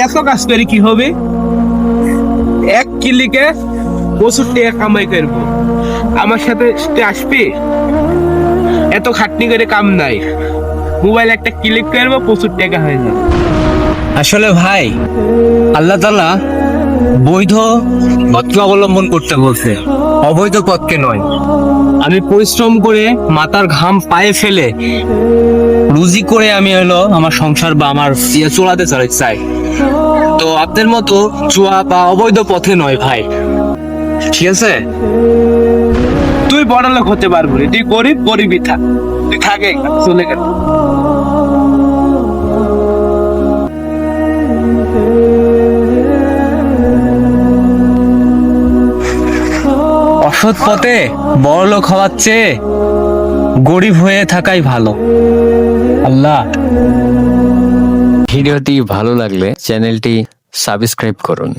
এত কাজ করে কি হবে? এক ক্লিকে প্রচুর টাকা কামাই করবো। আমার সাথে সে আসবে? এত খাটনি করে কাম নাই, মোবাইল একটা ক্লিক করবো, প্রচুর টাকা হয়ে যাবে। আসলে ভাই, আল্লাহ তাআলা বৈধ পথকে অবলম্বন করতে বলছে, অবৈধ পথকে নয়। আমি পরিশ্রম করে মাথার ঘাম পায়ে ফেলে রুজি করে আমি হলো আমার সংসার বা আমার চলাতে চাই। তো আপনার মতো জুয়া বা অবৈধ পথে নয় ভাই, ঠিক আছে? তুই বড় লোক হতে পারবি না, তুই গরিব গরিবই থাক, তুই থাকে চলে গেল। অসৎ পথে বড় লোক হওয়ার চেয়ে গরিব হয়ে থাকাই ভালো। আল্লাহ। ভিডিওটি ভালো লাগলে চ্যানেলটি সাবস্ক্রাইব করুন।